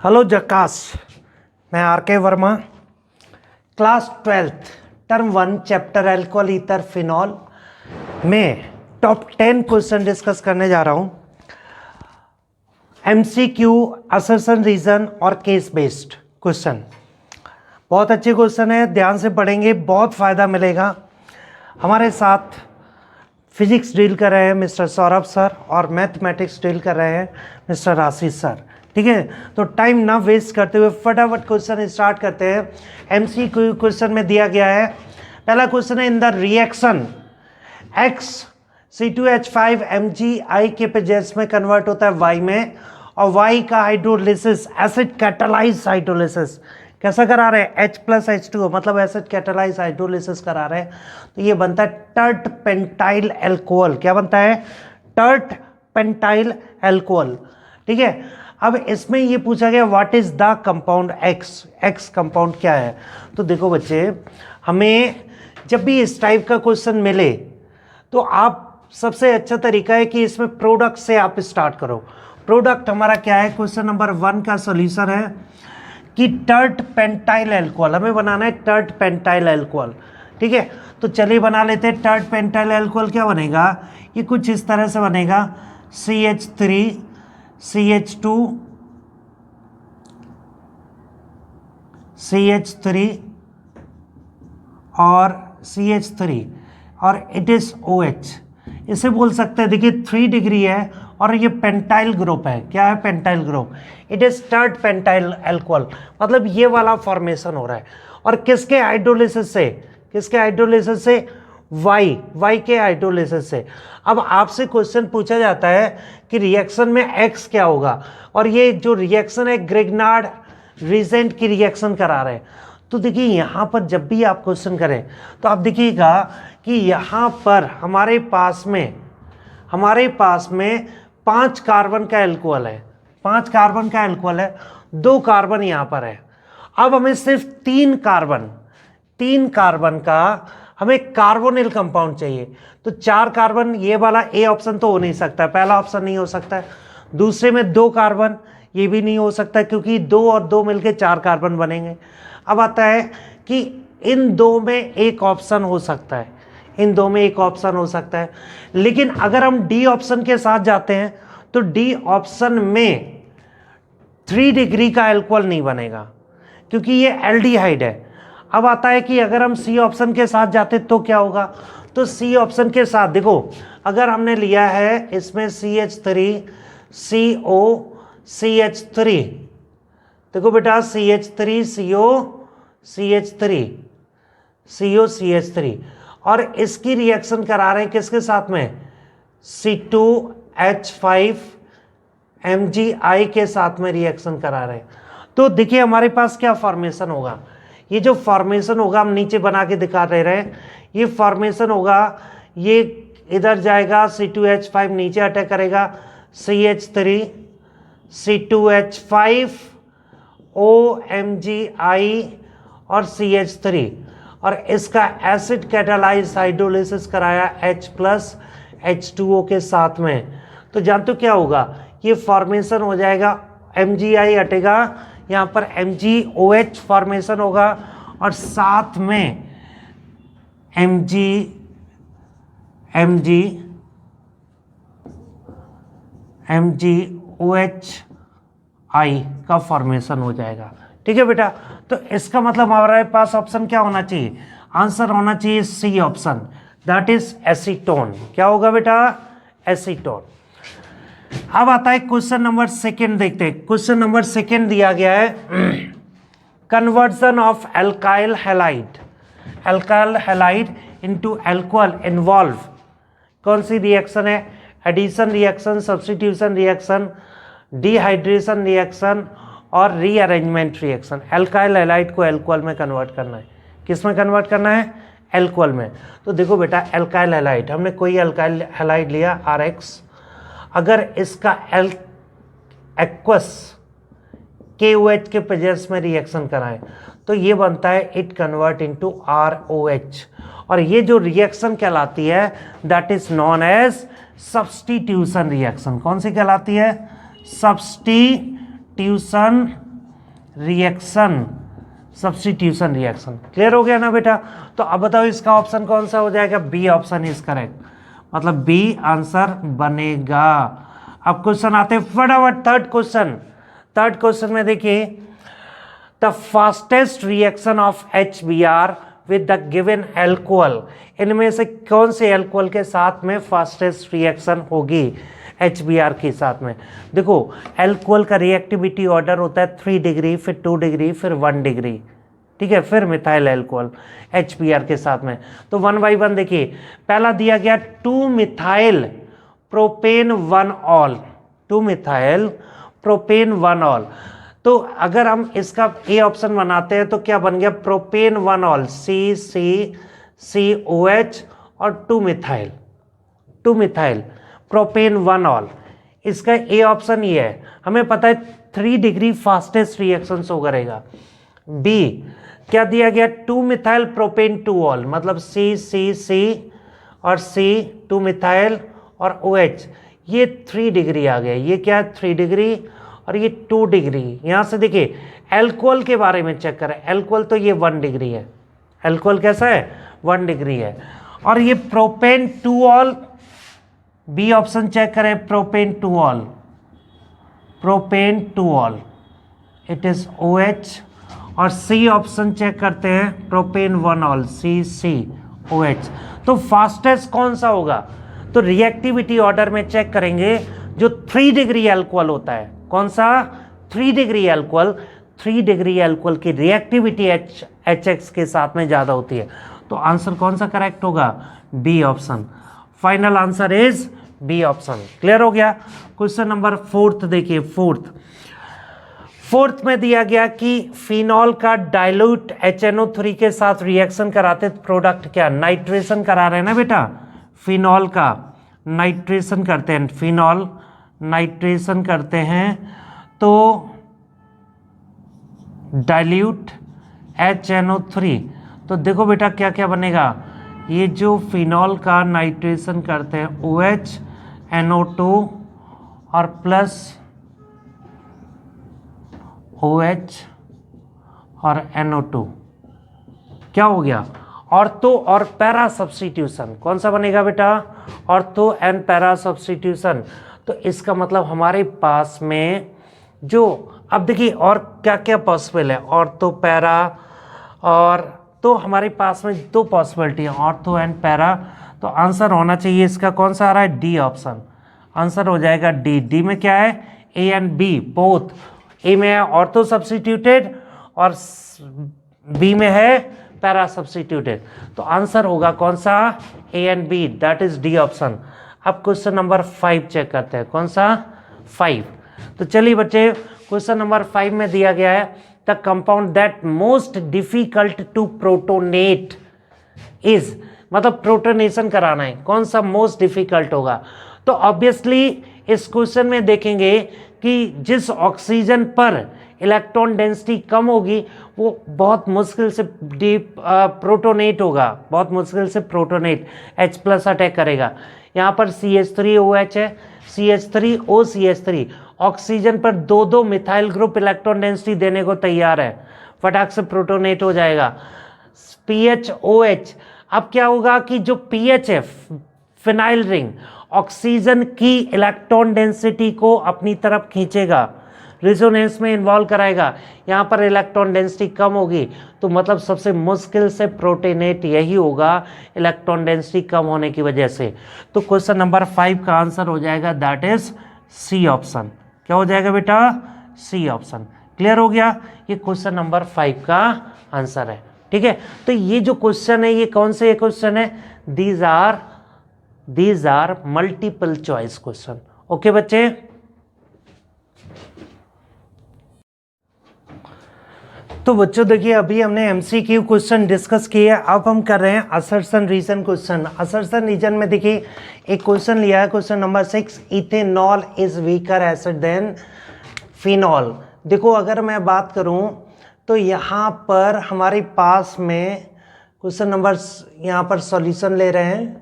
Hello जकास, मैं are के Verma, class 12th term 1 chapter alcohol ether phenol में टॉप 10 क्वेश्चन डिस्कस करने जा रहा हूं। एमसीक्यू, असर्शन रीजन और केस बेस्ड क्वेश्चन। बहुत अच्छे क्वेश्चन है, ध्यान से पढ़ेंगे, बहुत फ़ायदा मिलेगा। हमारे साथ फिजिक्स डील कर रहे हैं मिस्टर सौरभ सर और मैथमेटिक्स डील कर रहे हैं मिस्टर आशीष सर। ठीक है, तो टाइम ना वेस्ट करते हुए फटाफट क्वेश्चन स्टार्ट करते हैं। एमसीक्यू क्वेश्चन में दिया गया है, पहला क्वेश्चन है, in the reaction x C2H5 MgI के प्रेजेंस में कन्वर्ट होता है Y में, और Y का हाइड्रोलिसिस एसिड कैटालाइज हाइड्रोलिसिस कैसा करा रहे हैं, H+H2O, मतलब एसिड कैटालाइज हाइड्रोलिसिस करा रहे हैं, तो ये बनता है टर्ट पेंटाइल एल्कोहल। क्या बनता है? Tert pentyl alcohol. ठीक है, अब इसमें ये पूछा गया what is the compound x, x compound क्या है। तो देखो बच्चे, हमें जब भी इस टाइप का क्वेश्चन मिले तो आप सबसे अच्छा तरीका है कि इसमें प्रोडक्ट से आप स्टार्ट करो। प्रोडक्ट हमारा क्या है, क्वेश्चन नंबर 1 का सॉल्यूशन है कि टर्ट पेंटाइल एल्कोहल, हमें बनाना है टर्ट पेंटाइल एल्कोहल। ठीक है, तो चलिए बना लेते हैं। टर्ट पेंटाइल एल्कोहल क्या बनेगा, ये कुछ इस तरह से बनेगा, CH3 CH2 CH3 और CH3 और इट इज OH। इसे बोल सकते हैं, देखिए 3 डिग्री है और ये पेंटाइल ग्रुप है। क्या है? Pentyl group. It is tert pentyl alcohol, मतलब ये वाला फॉर्मेशन हो रहा है। और किसके हाइड्रोलिसिस से, किसके हाइड्रोलिसिस से? Y के हाइड्रोलिसिस से। अब आपसे क्वेश्चन पूछा जाता है कि रिएक्शन में X क्या होगा, और ये जो रिएक्शन है ग्रिग्नार्ड रीजेंट की रिएक्शन करा रहे हैं। तो देखिए यहाँ पर जब भी आप क्वेश्चन करें तो आप देखिएगा कि यहाँ पर हमारे पास में 5 कार्बन का एल्कोहल है, 5 कार्बन का एल्कोहल है, 2 कार्बन यहाँ पर है। अब हमें सिर्फ 3 कार्बन का हमें कार्बोनिल कंपाउंड चाहिए। तो 4 कार्बन, ये वाला ए ऑप्शन तो हो नहीं सकता, पहला ऑप्शन नहीं हो सकता है। दूसरे में 2 कार्बन, ये भी नहीं हो सकता क्योंकि 2 और 2 मिलके 4 कार्बन बनेंगे। अब आता है कि इन 2 में एक ऑप्शन हो सकता है, इन 2 में एक ऑप्शन हो सकता है। लेकिन अगर हम डी ऑप्शन के साथ जाते हैं तो डी ऑप्शन में 3 डिग्री का एल्कोहल नहीं बनेगा क्योंकि ये एल्डिहाइड है। अब आता है कि अगर हम सी ऑप्शन के साथ जाते तो क्या होगा, तो सी ऑप्शन के साथ देखो, अगर हमने लिया है इसमें CH3 CO CH3, देखो बेटा CH3 CO CH3 CO CH3, और इसकी रिएक्शन करा रहे हैं किसके साथ में, C2H5 MgI के साथ में रिएक्शन करा रहे हैं। तो देखिए हमारे पास क्या फॉर्मेशन होगा, ये जो फॉर्मेशन होगा हम नीचे बना के दिखा दे रहे हैं। ये फॉर्मेशन होगा, ये इधर जाएगा, C2H5 नीचे अटैक करेगा, CH3 C2H5 OMgI और CH3, और इसका एसिड कैटालाइज हाइड्रोलिसिस कराया H+H2O के साथ में। तो जानते हो क्या होगा, ये फॉर्मेशन हो जाएगा, MgI हटेगा, यहाँ पर MgOH फॉर्मेशन होगा, और साथ में MgOH I का फॉर्मेशन हो जाएगा। ठीक है बेटा, तो इसका मतलब हमारे पास ऑप्शन क्या होना चाहिए, आंसर होना चाहिए C option, that is acetone. क्या होगा बेटा? एसीटोन। अब आता है क्वेश्चन नंबर 2, देखते हैं। क्वेश्चन नंबर 2 दिया गया है, conversion of alkyl halide into alcohol involve कौन सी रिएक्शन है, addition reaction, substitution reaction, dehydration reaction और रीअरेंजमेंट रिएक्शन। एल्काइल हैलाइड को अल्कोहल में कन्वर्ट करना है, किस में कन्वर्ट करना है, अल्कोहल में। तो देखो बेटा, एल्काइल हैलाइड, हमने कोई एल्काइल हैलाइड लिया RX, अगर इसका एक्वस KOH के प्रेजेंस में रिएक्शन कराएं तो ये बनता है इट कन्वर्ट इनटू ROH, और ये जो रिएक्शन कहलाती है that is known as substitution reaction. कौन सी कहलाती है? Substitution reaction, substitution reaction. Clear हो गया ना बेटा? तो अब बताओ इसका ऑप्शन कौन सा हो जाएगा? बी ऑप्शन इज करेक्ट, मतलब बी आंसर बनेगा। अब क्वेश्चन आते हैं फटाफट थर्ड क्वेश्चन। थर्ड क्वेश्चन में देखिए, the fastest reaction of HBr with the given alcohol, इनमें से कौन से एल्कोहल के साथ में फास्टेस्ट रिएक्शन होगी HBr के साथ में? देखो एल्कोहल का रिएक्टिविटी ऑर्डर होता है 3 डिग्री, फिर 2 डिग्री, फिर 1 डिग्री, ठीक है, फिर मिथाइल एल्कोहल HBr के साथ में। तो 1 बाई 1 देखिए, पहला दिया गया 2 methyl propane 1 all, 2 methyl propane 1 all. तो अगर हम इसका ए ऑप्शन बनाते हैं तो क्या बन गया? प्रोपेन 1 ऑल, COH और 2 मिथाइल, 2 मिथाइल प्रोपेन 1 ऑल। इसका ए ऑप्शन ये है, हमें पता है 3 डिग्री फास्टेस्ट रिएक्शन शो करेगा। बी क्या दिया गया? 2 मिथाइल प्रोपेन 2 ऑल, मतलब C और C 2 मिथाइल और OH, ये 3 डिग्री आ गया। ये क्या है? 3 डिग्री और ये 2 डिग्री। यहाँ से देखिए एल्कोहल के बारे में चेक करें, एल्कोहल तो ये 1 डिग्री है, एल्कोहल कैसा है? 1 डिग्री है। और ये propane 2 ol, B option check करें, propane 2 ol, propane 2 ol it is OH। और सी ऑप्शन चेक करते हैं, प्रोपेन 1 ऑल, COH। तो फास्टेस्ट कौन सा होगा? तो रिएक्टिविटी ऑर्डर में चेक करेंगे, जो 3 डिग्री एल्कोहल होता है, कौन सा? 3 डिग्री एल्कोहल, 3 डिग्री एल्कोहल की रिएक्टिविटी HX के साथ में ज़्यादा होती है। तो आंसर कौन सा करेक्ट होगा? B option. Final answer is B option. Clear हो गया? क्वेश्चन नंबर 4 देखिए, फोर्थ में दिया गया कि फिनॉल का डाइल्यूट HNO3 के साथ रिएक्शन कराते प्रोडक्ट क्या? नाइट्रेशन करा रहे हैं ना बेटा, फिनॉल का नाइट्रेशन करते हैं, फिनॉल नाइट्रेशन करते हैं तो डाइल्यूट HNO3। तो देखो बेटा क्या क्या बनेगा, ये जो फिनॉल का नाइट्रेशन करते हैं OH NO2 और प्लस OH और NO2, क्या हो गया? ऑर्थो और पैरा सब्स्टिट्यूशन। कौन सा बनेगा बेटा? Ortho and para substitution. तो इसका मतलब हमारे पास में जो, अब देखिए और क्या क्या पॉसिबल है, ऑर्थो पैरा, और तो हमारे पास में 2 पॉसिबिलिटी है, ऑर्थो एंड पैरा। तो आंसर होना चाहिए इसका कौन सा आ रहा है? D option. आंसर हो जाएगा डी। डी में क्या है? A and B both. A में है ऑर्थो सब्स्टिट्यूटेड और बी में है पैरा सब्स्टिट्यूटेड। तो आंसर होगा कौन सा? A and B, that is D option. अब क्वेश्चन नंबर 5 चेक करते हैं, कौन सा? 5। तो चलिए बच्चे, क्वेश्चन नंबर 5 में दिया गया है the compound that most difficult to protonate is, मतलब प्रोटोनेशन कराना है, कौन सा मोस्ट डिफिकल्ट होगा? तो ऑब्वियसली इस क्वेश्चन में देखेंगे कि जिस ऑक्सीजन पर इलेक्ट्रॉन डेंसिटी कम होगी वो बहुत मुश्किल से प्रोटोनेट होगा, बहुत मुश्किल से प्रोटोनेट H+ अटैक करेगा। यहाँ पर CH3OH है, CH3OCH3 ऑक्सीजन पर 2-2 मिथाइल ग्रुप इलेक्ट्रॉन डेंसिटी देने को तैयार है, फटाक से प्रोटोनेट हो जाएगा। PHOH, अब क्या होगा कि जो पीएच है, फिनाइल रिंग, ऑक्सीजन की इलेक्ट्रॉन डेंसिटी को अपनी तरफ खींचेगा, रिजोनेंस में इन्वॉल्व कराएगा। यहाँ पर इलेक्ट्रॉन डेंसिटी कम होगी तो मतलब सबसे मुश्किल से प्रोटोनेट यही होगा, इलेक्ट्रॉन डेंसिटी कम होने की वजह से। तो क्वेश्चन नंबर 5 का आंसर हो जाएगा दैट इज सी ऑप्शन। क्या हो जाएगा बेटा? C option. क्लियर हो गया? ये क्वेश्चन नंबर 5 का आंसर है। ठीक है, तो ये जो क्वेश्चन है ये कौन से क्वेश्चन है? These are multiple choice question. Okay बच्चे, तो बच्चों देखिए अभी हमने एमसीक्यू क्वेश्चन डिस्कस किए, अब हम कर रहे हैं assertion reason question. Assertion reason में देखिए एक क्वेश्चन लिया है, question number 6, ethanol is weaker acid than phenol. देखो अगर मैं बात करूं तो यहाँ पर हमारे पास में क्वेश्चन नंबर, यहाँ पर सॉल्यूशन ले रहे हैं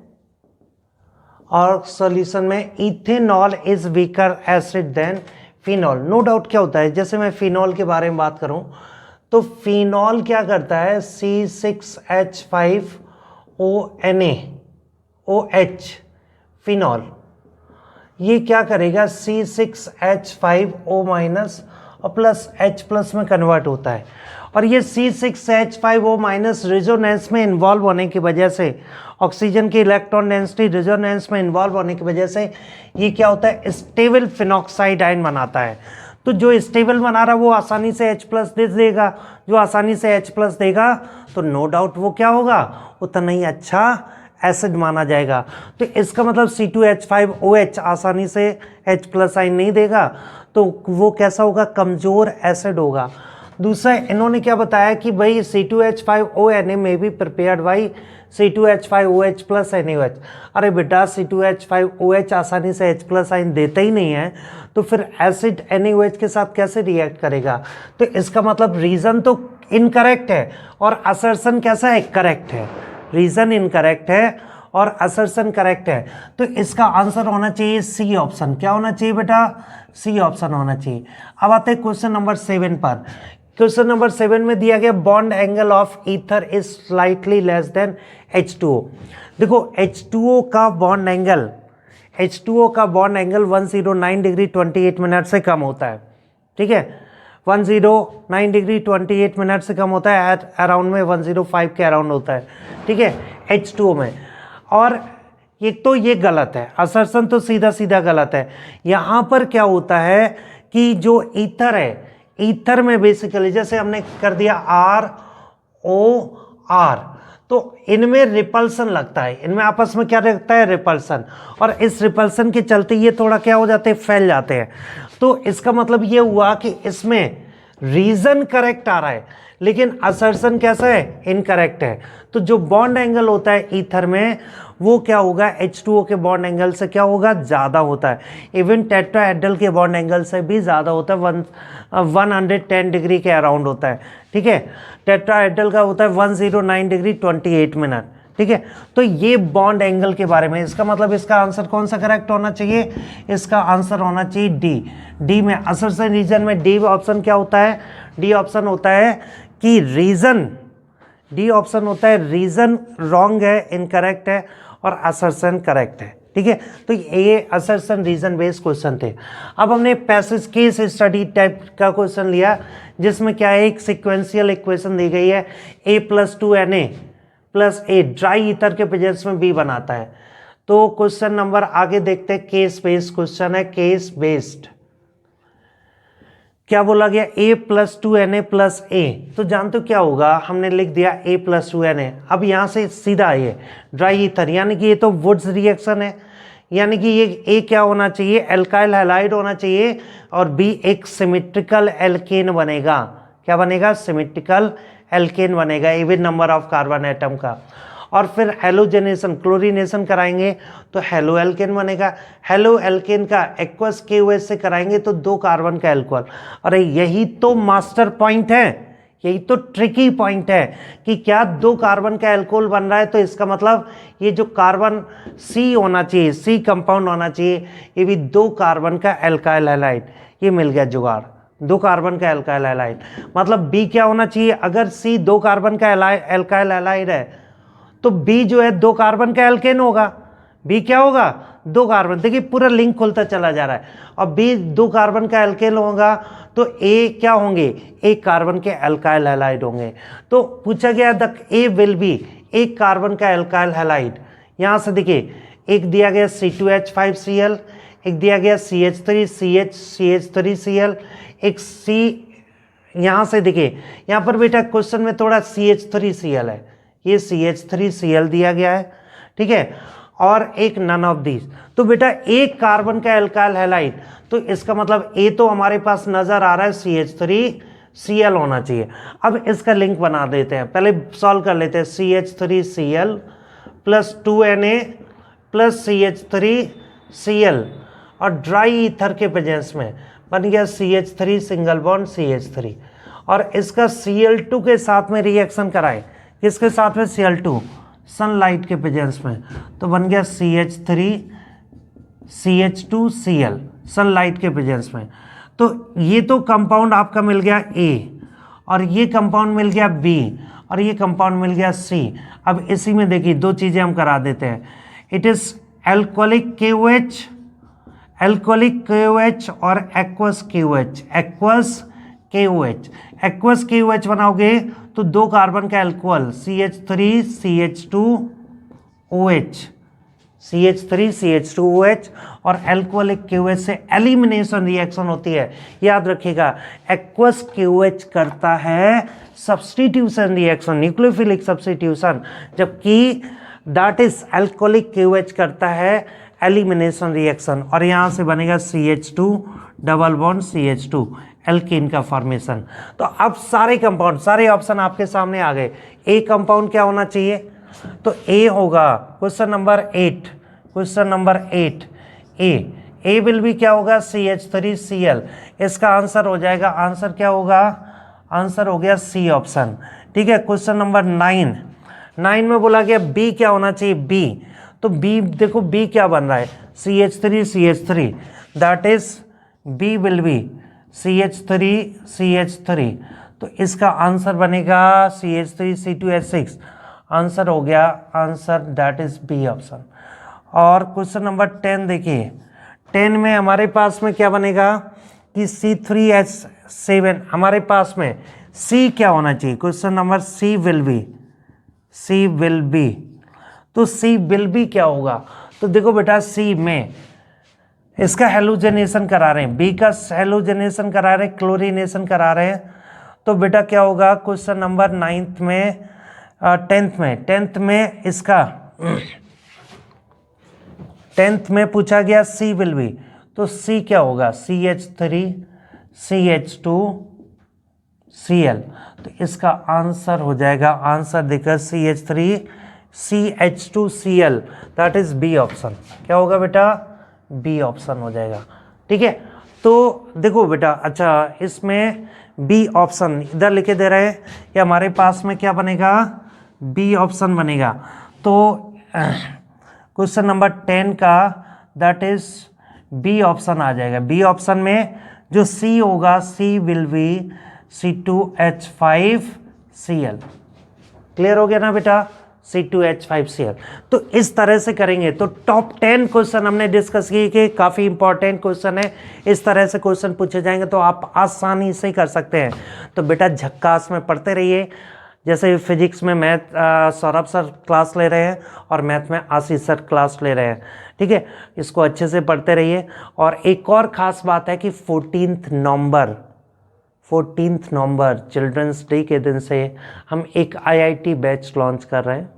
और सॉल्यूशन में ethanol is weaker acid than phenol, no doubt क्या होता है, जैसे मैं फिनॉल के बारे में बात करूं तो फिनॉल क्या करता है, C6H5ONaOH फिनॉल, ये क्या करेगा C6H5O माइनस और प्लस H प्लस में कन्वर्ट होता है, और ये C6H5O माइनस रेजोनेंस में इन्वॉल्व होने की वजह से, ऑक्सीजन की इलेक्ट्रॉन डेंसिटी रेजोनेंस में इन्वॉल्व होने की वजह से ये क्या होता है, स्टेबल फिनॉक्साइड आयन बनाता है। तो जो स्टेबल बना रहा है वो आसानी से H प्लस दे देगा, जो आसानी से H प्लस देगा तो नो डाउट वो क्या होगा, उतना ही अच्छा एसिड माना जाएगा। तो इसका मतलब C2H5OH आसानी से H प्लस आयन नहीं देगा, तो वो कैसा होगा, कमज़ोर एसिड होगा। दूसरा इन्होंने क्या बताया कि भाई C2H5ONa में भी prepared by C2H5OH plus NaOH। अरे बेटा C2H5OH आसानी से H प्लस आयन देता ही नहीं है, तो फिर एसिड NaOH के साथ कैसे रिएक्ट करेगा। तो इसका मतलब रीज़न तो इनकरेक्ट है और असर्शन कैसा है, करेक्ट है। रीज़न इनकरेक्ट है और असर्शन करेक्ट है, तो इसका आंसर होना चाहिए सी ऑप्शन। क्या होना चाहिए बेटा, सी ऑप्शन होना चाहिए। अब आते हैं क्वेश्चन नंबर 7 पर। क्वेश्चन नंबर 7 में दिया गया bond angle of ether is slightly less than H2O। देखो H2O का बॉन्ड एंगल 109 डिग्री 28 मिनट से कम होता है, ठीक है, 109 डिग्री 28 मिनट से कम होता है, अराउंड में 105 के अराउंड होता है, ठीक है, H2O में। और एक तो ये गलत है, असर्शन तो सीधा सीधा गलत है। यहाँ पर क्या होता है कि जो ईथर है, ईथर में बेसिकली जैसे हमने कर दिया ROR, तो इनमें रिपल्सन लगता है, इनमें आपस में क्या लगता है, रिपल्सन, और इस रिपल्सन के चलते ये थोड़ा क्या हो जाते हैं, फैल जाते हैं। तो इसका मतलब ये हुआ कि इसमें रीजन करेक्ट आ रहा है लेकिन असर्शन कैसा है, इनकरेक्ट है। तो जो बॉन्ड एंगल होता है ईथर में वो क्या होगा, H2O के बॉन्ड एंगल से क्या होगा, ज़्यादा होता है। इवन टेट्राहेड्रल के बॉन्ड एंगल से भी ज़्यादा होता है, 110 डिग्री के अराउंड होता है, ठीक है। टेट्राहेड्रल का होता है 109 डिग्री 28 मिनट, ठीक है। तो ये बॉन्ड एंगल के बारे में, इसका मतलब इसका आंसर कौन सा करेक्ट होना चाहिए, इसका आंसर होना चाहिए डी में। असर्शन रीजन में डी ऑप्शन क्या होता है, डी ऑप्शन होता है कि रीजन, डी ऑप्शन होता है रीजन रॉन्ग है, इनकरेक्ट है, और असर्शन करेक्ट है, ठीक है। तो ये असर्शन रीजन बेस्ड क्वेश्चन थे। अब हमने पैसेज केस स्टडी टाइप का क्वेश्चन लिया जिसमें क्या है, एक सिक्वेंशियल इक्वेशन दी गई है, A+2Na+A ड्राई ईथर के प्रेजेंस में B बनाता है। तो क्वेश्चन नंबर आगे देखते हैं, केस बेस्ड क्वेश्चन है, केस बेस्ड। क्या बोला गया, A+2Na+A, तो जानते हो क्या होगा, हमने लिख दिया A+2Na। अब यहाँ से सीधा ये ड्राई ईथर, यानी कि ये तो वुड्स रिएक्शन है, यानी कि ये A क्या होना चाहिए, एल्काइल हैलाइड होना चाहिए, और B एक सिमेट्रिकल एल्केन बनेगा। क्या बनेगा, सिमेट्रिकल एल्केन बनेगा, even number of carbon atom का। और फिर हेलोजेनेशन, क्लोरीनेशन कराएंगे तो हेलो एल्केन बनेगा। हेलो एल्केन का एक्वस KOH से कराएंगे तो 2 कार्बन का एल्कोहल। अरे यही तो मास्टर पॉइंट है, यही तो ट्रिकी पॉइंट है कि क्या 2 कार्बन का एल्कोहल बन रहा है, तो इसका मतलब ये जो कार्बन C होना चाहिए, C कंपाउंड होना चाहिए, ये भी 2 कार्बन का एल्काइल हैलाइड। ये मिल गया जुगाड़, 2 कार्बन का एल्काइल हैलाइड। मतलब B क्या होना चाहिए, अगर C 2 कार्बन का एल्काइल हैलाइड है तो B जो है 2 कार्बन का एल्केन होगा। B क्या होगा, 2 कार्बन, देखिए पूरा लिंक खुलता चला जा रहा है। और B 2 कार्बन का एल्केन होगा तो A क्या होंगे, 1 कार्बन के एल्काइल हैलाइड होंगे। तो पूछा गया the A will be 1 carbon का एल्काइल हैलाइड। यहाँ से देखिए एक दिया गया C2H5Cl, एक दिया गया CH3CH3Cl, एक C, यहाँ से देखिए यहाँ पर बेटा क्वेश्चन में थोड़ा CH3Cl है, ये CH3Cl दिया गया है, ठीक है, और एक नन ऑफ दीज। तो बेटा 1 कार्बन का एल्काइल हैलाइड, तो इसका मतलब A तो हमारे पास नजर आ रहा है CH3Cl होना चाहिए। अब इसका लिंक बना देते हैं, पहले सॉल्व कर लेते हैं। CH3Cl + 2Na + CH3Cl और ड्राई ईथर के प्रेजेंस में बन गया CH3 सिंगल बॉन्ड CH3, और इसका Cl2 के साथ में रिएक्शन कराएं, किसके साथ में, Cl2 सनलाइट के प्रेजेंस में, तो बन गया CH3 CH2Cl सनलाइट के प्रेजेंस में। तो ये तो कंपाउंड आपका मिल गया ए, और ये कंपाउंड मिल गया बी, और ये कंपाउंड मिल गया सी। अब इसी में देखिए दो चीज़ें हम करा देते हैं। It is alcoholic KOH, alcoholic KOH और aqueous KOH, aqueous KOH। Aqueous KOH बनाओगे तो 2 कार्बन का alcohol CH3 CH2OH, CH3 CH2OH, और एल्कोहलिक KOH से एलिमिनेशन रिएक्शन होती है। याद रखिएगा, एक्वस KOH करता है सब्स्टिट्यूशन रिएक्शन, न्यूक्लियोफिलिक सब्स्टिट्यूशन, जबकि दैट इज एल्कोहलिक KOH करता है एलिमिनेशन रिएक्शन, और यहाँ से बनेगा CH2 double bond CH2, alkene का फॉर्मेशन। तो अब सारे कंपाउंड, सारे ऑप्शन आपके सामने आ गए। ए कंपाउंड क्या होना चाहिए, तो ए होगा question number 8, question number 8 A will be क्या होगा CH3Cl। इसका आंसर हो जाएगा, आंसर क्या होगा, आंसर हो गया सी ऑप्शन। ठीक है, क्वेश्चन नंबर 9 में बोला गया बी क्या होना चाहिए, बी, तो बी देखो बी क्या बन रहा है CH3 that is B will be CH3 तो इसका आंसर बनेगा CH3C2H6, आंसर हो गया, answer that is B option. और क्वेश्चन नंबर 10 देखिए, 10 में हमारे पास में क्या बनेगा कि C3H7, हमारे पास में C क्या होना चाहिए, question number C will be, तो C विल बी क्या होगा, तो देखो बेटा C में इसका हेलोजेनेशन करा रहे हैं, B का हेलोजेनेशन करा रहे हैं, क्लोरीनेशन करा रहे हैं, तो बेटा क्या होगा क्वेश्चन नंबर 9th में 10th में इसका 10th में पूछा गया C विल बी, तो C क्या होगा CH3 CH2Cl, तो इसका आंसर हो जाएगा, आंसर देखा CH3 CH2Cl, that is B option. क्या होगा बेटा, बी ऑप्शन हो जाएगा। ठीक है, तो देखो बेटा, अच्छा इसमें बी ऑप्शन इधर लिखे दे रहे हैं, या हमारे पास में क्या बनेगा, बी ऑप्शन बनेगा। तो क्वेश्चन नंबर 10 का दैट इज बी ऑप्शन आ जाएगा। बी ऑप्शन में जो सी होगा, सी विल बी C2H5Cl। क्लियर हो गया ना बेटा, C2H5Cl। तो इस तरह से करेंगे तो टॉप 10 क्वेश्चन हमने डिस्कस किए कि काफ़ी इंपॉर्टेंट क्वेश्चन है, इस तरह से क्वेश्चन पूछे जाएंगे तो आप आसानी से कर सकते हैं। तो बेटा झक्कास में पढ़ते रहिए, जैसे फिजिक्स में मैथ सौरभ सर क्लास ले रहे हैं और मैथ में आशीष सर क्लास ले रहे हैं। ठीक है, इसको अच्छे से पढ़ते रहिए। और एक और ख़ास बात है कि 14 नवंबर चिल्ड्रंस डे के दिन से हम एक IIT बैच लॉन्च कर रहे हैं,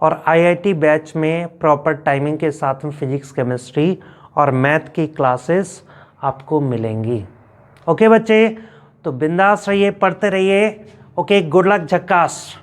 और IIT बैच में प्रॉपर टाइमिंग के साथ में फिजिक्स, केमिस्ट्री और मैथ की क्लासेस आपको मिलेंगी। ओके बच्चे, तो बिंदास रहिए, पढ़ते रहिए। ओके, गुड लक, झक्कास।